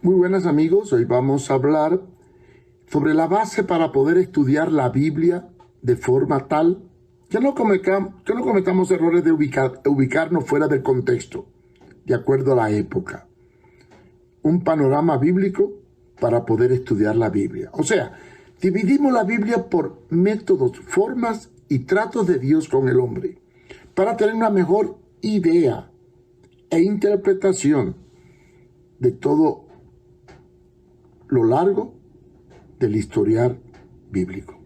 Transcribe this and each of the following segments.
Muy buenas amigos, hoy vamos a hablar sobre la base para poder estudiar la Biblia de forma tal que no cometamos errores de ubicarnos fuera del contexto, de acuerdo a la época. Un panorama bíblico para poder estudiar la Biblia. O sea, dividimos la Biblia por métodos, formas y tratos de Dios con el hombre, para tener una mejor idea e interpretación de todo lo largo del historial bíblico.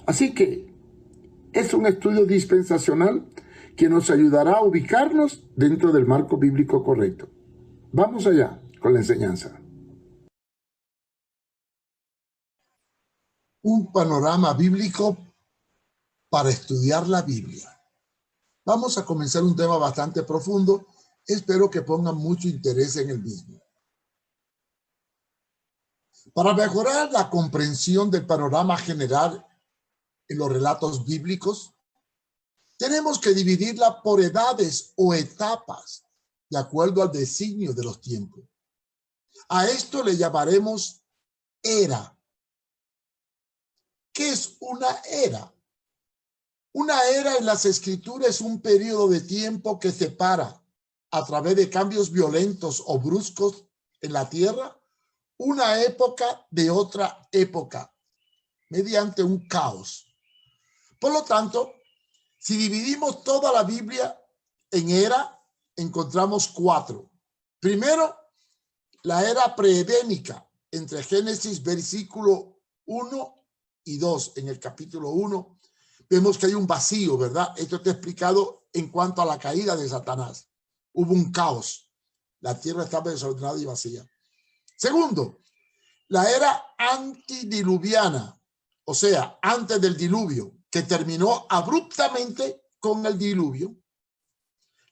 Así que es un estudio dispensacional que nos ayudará a ubicarnos dentro del marco bíblico correcto. Vamos allá con la enseñanza. Un panorama bíblico para estudiar la Biblia. Vamos a comenzar un tema bastante profundo. Espero que pongan mucho interés en el mismo. Para mejorar la comprensión del panorama general en los relatos bíblicos, tenemos que dividirla por edades o etapas, de acuerdo al designio de los tiempos. A esto le llamaremos era. ¿Qué es una era? Una era en las escrituras es un periodo de tiempo que separa, a través de cambios violentos o bruscos en la tierra, una época de otra época, mediante un caos. Por lo tanto, si dividimos toda la Biblia en era, encontramos 4. Primero, la era preedénica, entre Génesis, versículo 1 y 2, en el capítulo 1, vemos que hay un vacío, ¿verdad? Esto está explicado en cuanto a la caída de Satanás. Hubo un caos. La tierra estaba desordenada y vacía. Segundo, la era antidiluviana, o sea, antes del diluvio, que terminó abruptamente con el diluvio.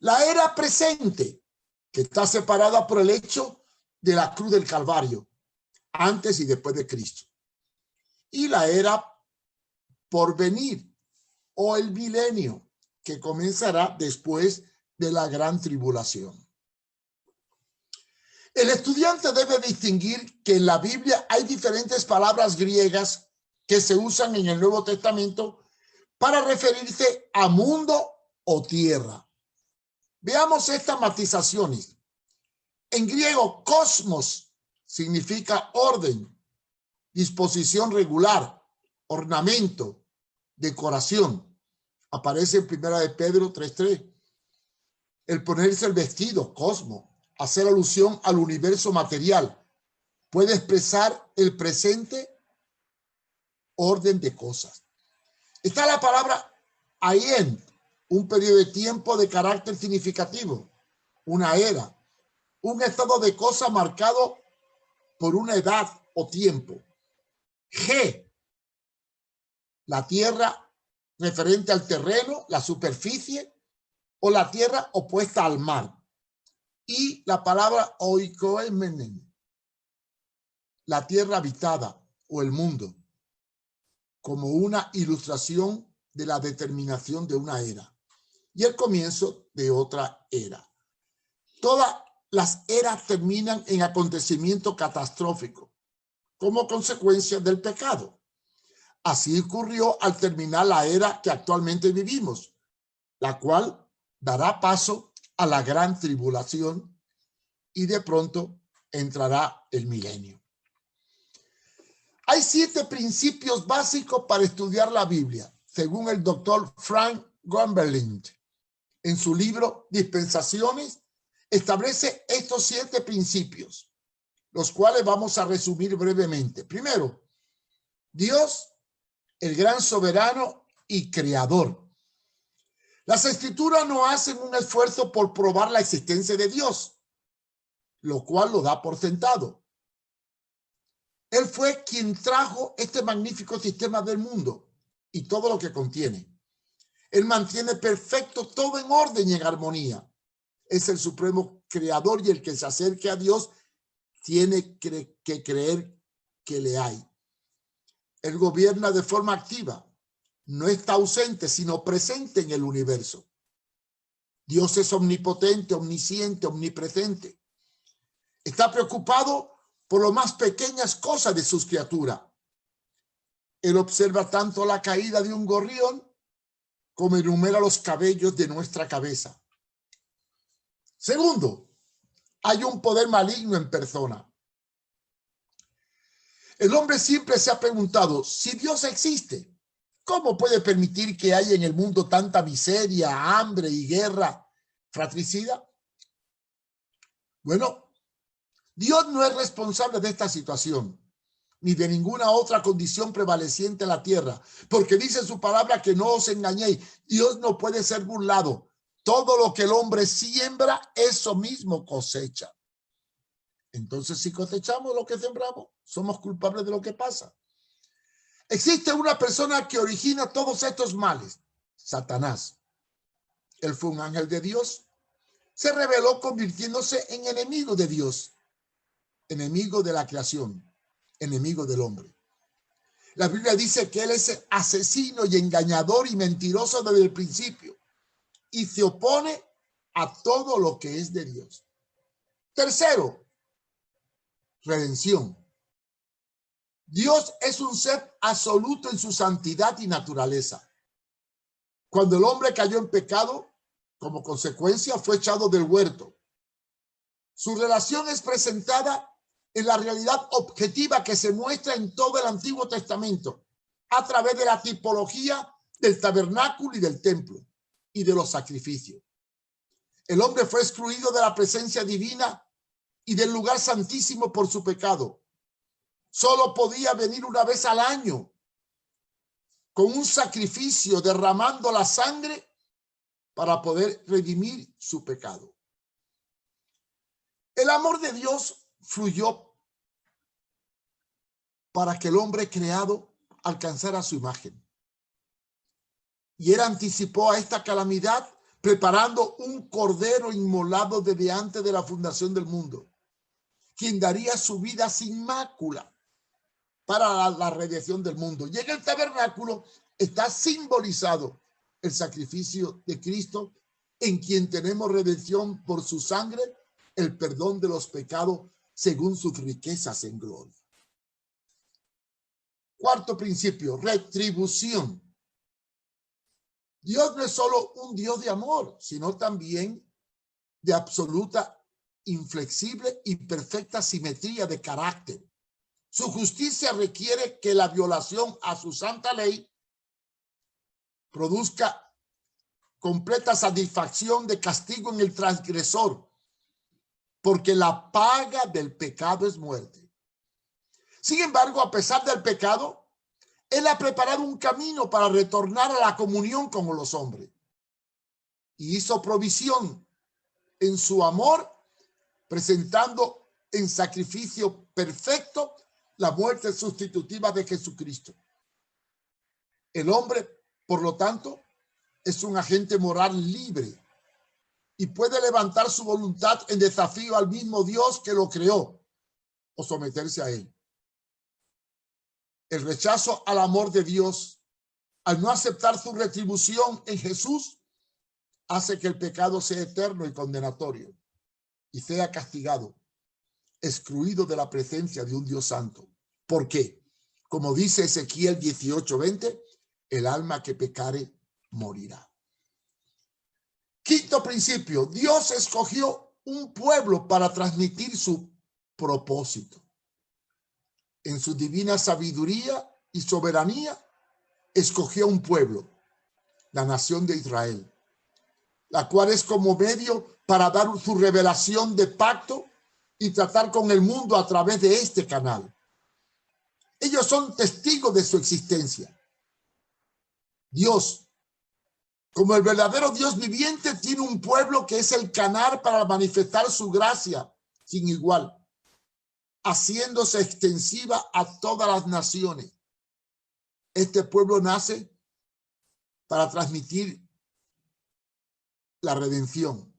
La era presente, que está separada por el hecho de la cruz del Calvario, antes y después de Cristo. Y la era por venir, o el milenio, que comenzará después de la gran tribulación. El estudiante debe distinguir que en la Biblia hay diferentes palabras griegas que se usan en el Nuevo Testamento para referirse a mundo o tierra. Veamos estas matizaciones. En griego, cosmos significa orden, disposición regular, ornamento, decoración. Aparece en 1 de Pedro 3:3. El ponerse el vestido, cosmo, hacer alusión al universo material, puede expresar el presente orden de cosas. Está la palabra ayen, un periodo de tiempo de carácter significativo, una era, un estado de cosas marcado por una edad o tiempo. G, la tierra referente al terreno, la superficie, o la tierra opuesta al mar. Y la palabra oikoemenen, la tierra habitada o el mundo, como una ilustración de la determinación de una era y el comienzo de otra era. Todas las eras terminan en acontecimiento catastrófico como consecuencia del pecado. Así ocurrió al terminar la era que actualmente vivimos, la cual dará paso a la gran tribulación y de pronto entrará el milenio. Hay 7 principios básicos para estudiar la Biblia, según el doctor Frank Gamberlind. En su libro Dispensaciones, establece estos 7 principios, los cuales vamos a resumir brevemente. Primero, Dios, el gran soberano y creador. Las escrituras no hacen un esfuerzo por probar la existencia de Dios, lo cual lo da por sentado. Él fue quien trajo este magnífico sistema del mundo y todo lo que contiene. Él mantiene perfecto todo en orden y en armonía. Es el supremo creador y el que se acerque a Dios tiene que creer que le hay. Él gobierna de forma activa. No está ausente, sino presente en el universo. Dios es omnipotente, omnisciente, omnipresente. Está preocupado por las más pequeñas cosas de sus criaturas. Él observa tanto la caída de un gorrión como enumera los cabellos de nuestra cabeza. Segundo, hay un poder maligno en persona. El hombre siempre se ha preguntado, si Dios existe, ¿cómo puede permitir que haya en el mundo tanta miseria, hambre y guerra fratricida? Bueno, Dios no es responsable de esta situación, ni de ninguna otra condición prevaleciente en la tierra, porque dice su palabra que no os engañéis. Dios no puede ser burlado. Todo lo que el hombre siembra, eso mismo cosecha. Entonces, si cosechamos lo que sembramos, somos culpables de lo que pasa. Existe una persona que origina todos estos males, Satanás. Él fue un ángel de Dios. Se rebeló convirtiéndose en enemigo de Dios, enemigo de la creación, enemigo del hombre. La Biblia dice que él es asesino y engañador y mentiroso desde el principio y se opone a todo lo que es de Dios. Tercero, redención. Dios es un ser absoluto en su santidad y naturaleza. Cuando el hombre cayó en pecado, como consecuencia fue echado del huerto. Su relación es presentada en la realidad objetiva que se muestra en todo el Antiguo Testamento a través de la tipología del tabernáculo y del templo y de los sacrificios. El hombre fue excluido de la presencia divina y del lugar santísimo por su pecado. Solo podía venir una vez al año con un sacrificio derramando la sangre para poder redimir su pecado. El amor de Dios fluyó para que el hombre creado alcanzara su imagen. Y él anticipó a esta calamidad preparando un cordero inmolado desde antes de la fundación del mundo, quien daría su vida sin mácula para la redención del mundo. Y en el tabernáculo está simbolizado el sacrificio de Cristo, en quien tenemos redención por su sangre, el perdón de los pecados según sus riquezas en gloria. Cuarto principio, retribución. Dios no es solo un Dios de amor, sino también de absoluta, inflexible y perfecta simetría de carácter. Su justicia requiere que la violación a su santa ley produzca completa satisfacción de castigo en el transgresor, porque la paga del pecado es muerte. Sin embargo, a pesar del pecado, Él ha preparado un camino para retornar a la comunión con los hombres y hizo provisión en su amor, presentando en sacrificio perfecto la muerte sustitutiva de Jesucristo. El hombre, por lo tanto, es un agente moral libre y puede levantar su voluntad en desafío al mismo Dios que lo creó o someterse a él. El rechazo al amor de Dios, al no aceptar su retribución en Jesús, hace que el pecado sea eterno y condenatorio y sea castigado, excluido de la presencia de un Dios santo. ¿Por qué? Como dice Ezequiel 18:20, el alma que pecare morirá. Quinto principio, Dios escogió un pueblo para transmitir su propósito. En su divina sabiduría y soberanía, escogió un pueblo, la nación de Israel, la cual es como medio para dar su revelación de pacto y tratar con el mundo a través de este canal. Ellos son testigos de su existencia. Dios, como el verdadero Dios viviente, tiene un pueblo que es el canal para manifestar su gracia sin igual, haciéndose extensiva a todas las naciones. Este pueblo nace para transmitir la redención.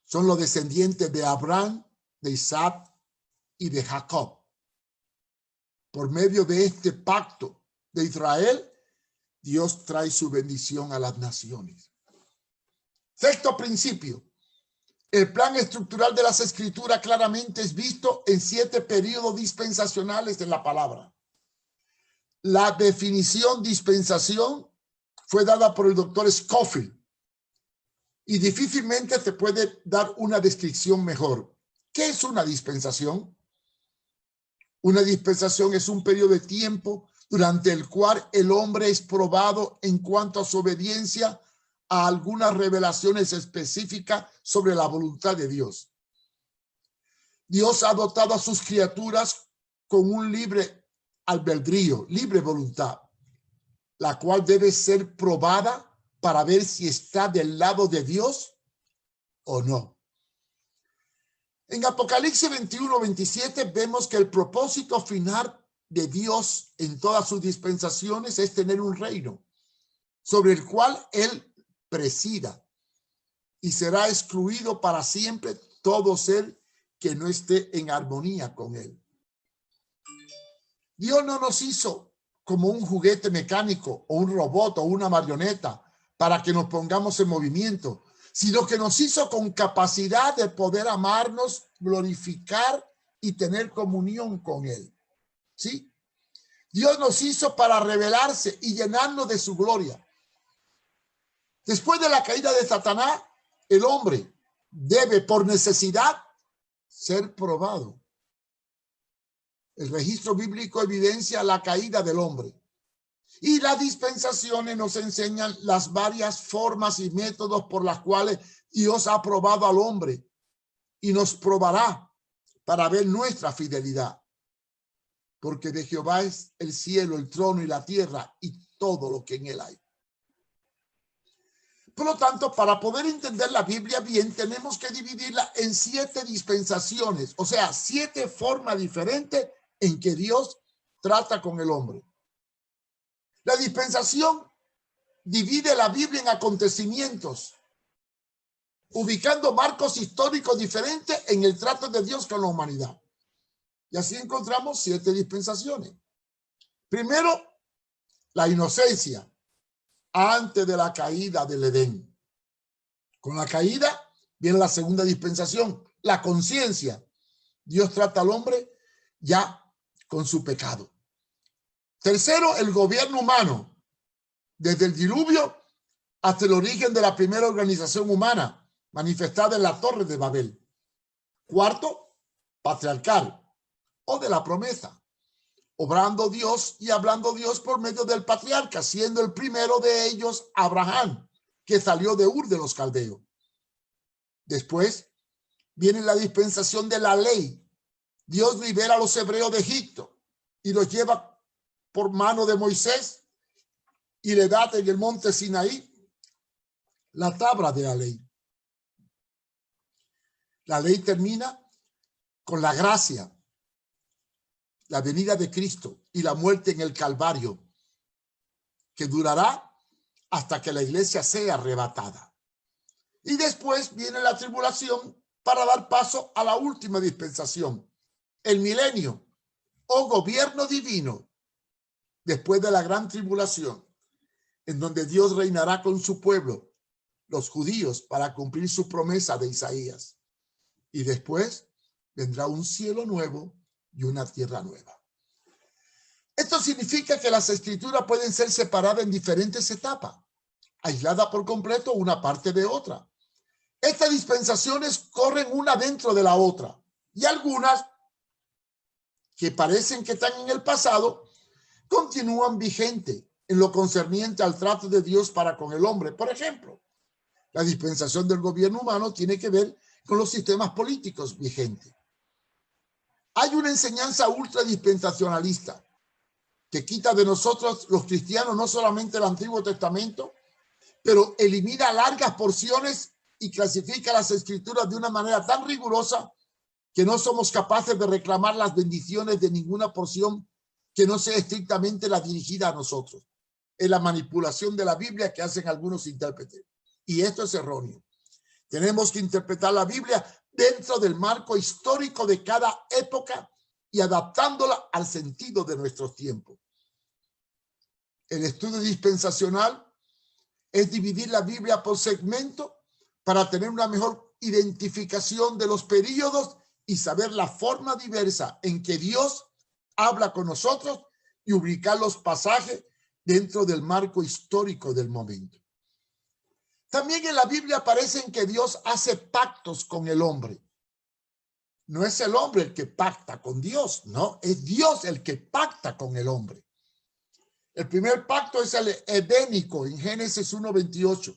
Son los descendientes de Abraham, de Isaac y de Jacob. Por medio de este pacto de Israel, Dios trae su bendición a las naciones. Sexto principio, El plan estructural de las Escrituras claramente es visto en 7 periodos dispensacionales de la palabra. La definición dispensación fue dada por el doctor Scofield y difícilmente se puede dar una descripción mejor. ¿Qué es una dispensación? Una dispensación es un periodo de tiempo durante el cual el hombre es probado en cuanto a su obediencia a algunas revelaciones específicas sobre la voluntad de Dios. Dios ha dotado a sus criaturas con un libre albedrío, libre voluntad, la cual debe ser probada para ver si está del lado de Dios o no. En Apocalipsis 21-27 vemos que el propósito final de Dios en todas sus dispensaciones es tener un reino sobre el cual Él presida y será excluido para siempre todo ser que no esté en armonía con Él. Dios no nos hizo como un juguete mecánico o un robot o una marioneta para que nos pongamos en movimiento, sino que nos hizo con capacidad de poder amarnos, glorificar y tener comunión con Él. ¿Sí? Dios nos hizo para revelarse y llenarnos de su gloria. Después de la caída de Satanás, el hombre debe por necesidad ser probado. El registro bíblico evidencia la caída del hombre. Y las dispensaciones nos enseñan las varias formas y métodos por las cuales Dios ha probado al hombre y nos probará para ver nuestra fidelidad. Porque de Jehová es el cielo, el trono y la tierra y todo lo que en él hay. Por lo tanto, para poder entender la Biblia bien, tenemos que dividirla en 7 dispensaciones, o sea, 7 formas diferentes en que Dios trata con el hombre. La dispensación divide la Biblia en acontecimientos, ubicando marcos históricos diferentes en el trato de Dios con la humanidad. Y así encontramos 7 dispensaciones. Primero, la inocencia antes de la caída del Edén. Con la caída viene la segunda dispensación, la conciencia. Dios trata al hombre ya con su pecado. Tercero, el gobierno humano, desde el diluvio hasta el origen de la primera organización humana, manifestada en la Torre de Babel. Cuarto, patriarcal, o de la promesa, obrando Dios y hablando Dios por medio del patriarca, siendo el primero de ellos Abraham, que salió de Ur de los Caldeos. Después viene la dispensación de la ley. Dios libera a los hebreos de Egipto y los lleva por mano de Moisés y le da en el monte Sinaí la tabla de la ley. La ley termina con la gracia, la venida de Cristo y la muerte en el Calvario, que durará hasta que la iglesia sea arrebatada. Y después viene la tribulación para dar paso a la última dispensación, el milenio o gobierno divino, después de la gran tribulación, en donde Dios reinará con su pueblo, los judíos, para cumplir su promesa de Isaías. Y después vendrá un cielo nuevo y una tierra nueva. Esto significa que las escrituras pueden ser separadas en diferentes etapas, aisladas por completo una parte de otra. Estas dispensaciones corren una dentro de la otra y algunas que parecen que están en el pasado continúan vigentes en lo concerniente al trato de Dios para con el hombre. Por ejemplo, la dispensación del gobierno humano tiene que ver con los sistemas políticos vigentes. Hay una enseñanza ultradispensacionalista que quita de nosotros los cristianos no solamente el Antiguo Testamento, pero elimina largas porciones y clasifica las escrituras de una manera tan rigurosa que no somos capaces de reclamar las bendiciones de ninguna porción que no sea estrictamente la dirigida a nosotros. Es la manipulación de la Biblia que hacen algunos intérpretes. Y esto es erróneo. Tenemos que interpretar la Biblia dentro del marco histórico de cada época y adaptándola al sentido de nuestros tiempos. El estudio dispensacional es dividir la Biblia por segmentos para tener una mejor identificación de los períodos y saber la forma diversa en que Dios habla con nosotros y ubicar los pasajes dentro del marco histórico del momento. También en la Biblia aparecen que Dios hace pactos con el hombre. No es el hombre el que pacta con Dios, no, es Dios el que pacta con el hombre. El primer pacto es el edénico en Génesis 1:28,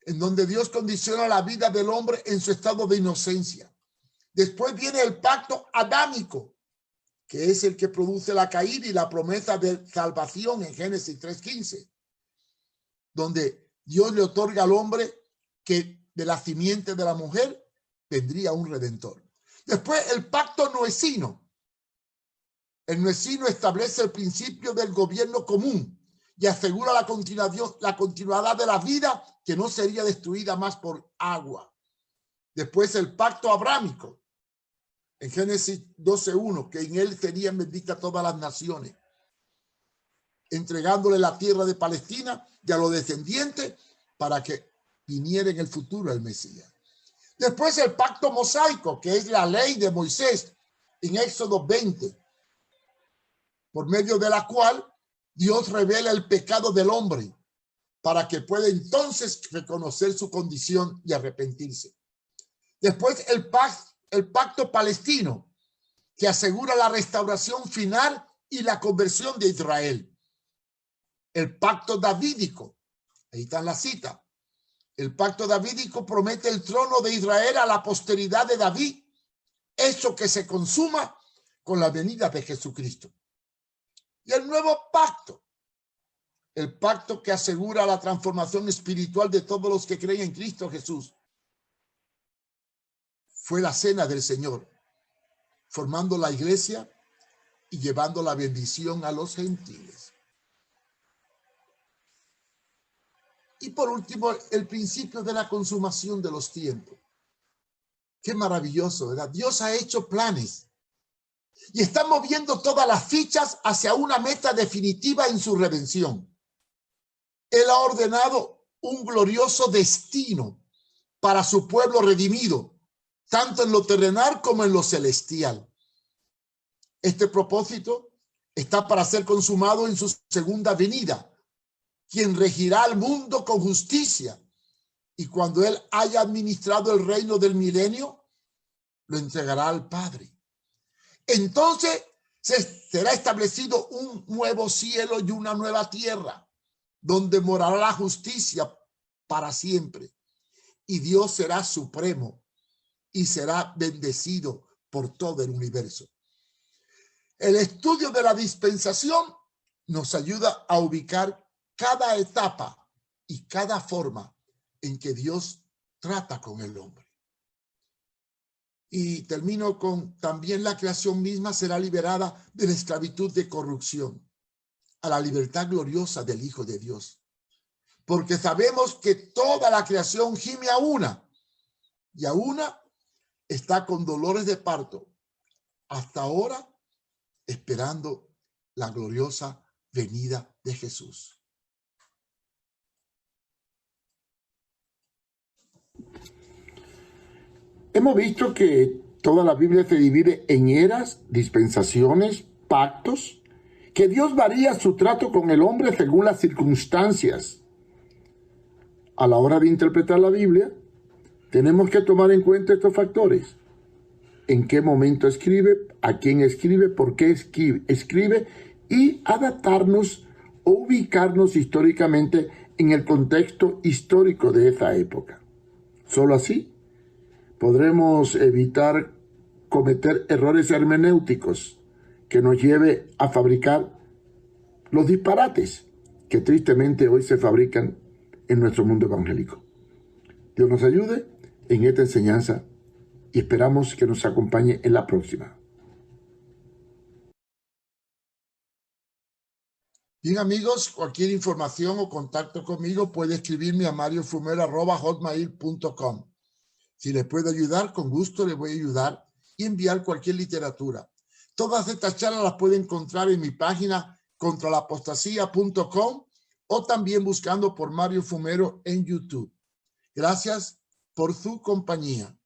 en donde Dios condiciona la vida del hombre en su estado de inocencia. Después viene el pacto adámico, que es el que produce la caída y la promesa de salvación en Génesis 3:15, donde Dios le otorga al hombre que de la simiente de la mujer vendría un redentor. Después el pacto noecino. El noecino establece el principio del gobierno común y asegura la continuidad de la vida que no sería destruida más por agua. Después el pacto abrámico, en Génesis 12:1, que en él serían benditas todas las naciones, entregándole la tierra de Palestina y a los descendientes para que viniera en el futuro el Mesías. Después el pacto mosaico, que es la ley de Moisés en Éxodo 20, por medio de la cual Dios revela el pecado del hombre para que pueda entonces reconocer su condición y arrepentirse. Después el pacto palestino, que asegura la restauración final y la conversión de Israel. El pacto davídico, ahí está la cita. El pacto davídico promete el trono de Israel a la posteridad de David, hecho que se consuma con la venida de Jesucristo. Y el nuevo pacto, el pacto que asegura la transformación espiritual de todos los que creen en Cristo Jesús, fue la cena del Señor, formando la iglesia y llevando la bendición a los gentiles. Y por último, el principio de la consumación de los tiempos. Qué maravilloso, ¿verdad? Dios ha hecho planes y está moviendo todas las fichas hacia una meta definitiva en su redención. Él ha ordenado un glorioso destino para su pueblo redimido, tanto en lo terrenal como en lo celestial. Este propósito está para ser consumado en su segunda venida, quien regirá al mundo con justicia, y cuando él haya administrado el reino del milenio, lo entregará al Padre. Entonces será establecido un nuevo cielo y una nueva tierra, donde morará la justicia para siempre, y Dios será supremo y será bendecido por todo el universo. El estudio de la dispensación nos ayuda a ubicar cada etapa y cada forma en que Dios trata con el hombre. Y termino con también la creación misma será liberada de la esclavitud de corrupción a la libertad gloriosa del Hijo de Dios. Porque sabemos que toda la creación gime a una y a una está con dolores de parto hasta ahora esperando la gloriosa venida de Jesús. Hemos visto que toda la Biblia se divide en eras, dispensaciones, pactos, que Dios varía su trato con el hombre según las circunstancias. A la hora de interpretar la Biblia, tenemos que tomar en cuenta estos factores. En qué momento escribe, a quién escribe, por qué escribe y adaptarnos o ubicarnos históricamente en el contexto histórico de esa época. Solo así podremos evitar cometer errores hermenéuticos que nos lleve a fabricar los disparates que tristemente hoy se fabrican en nuestro mundo evangélico. Dios nos ayude en esta enseñanza y esperamos que nos acompañe en la próxima. Bien, amigos, cualquier información o contacto conmigo puede escribirme a mariofumero@hotmail.com. Si les puedo ayudar, con gusto les voy a ayudar y enviar cualquier literatura. Todas estas charlas las pueden encontrar en mi página contralapostasía.com o también buscando por Mario Fumero en YouTube. Gracias por su compañía.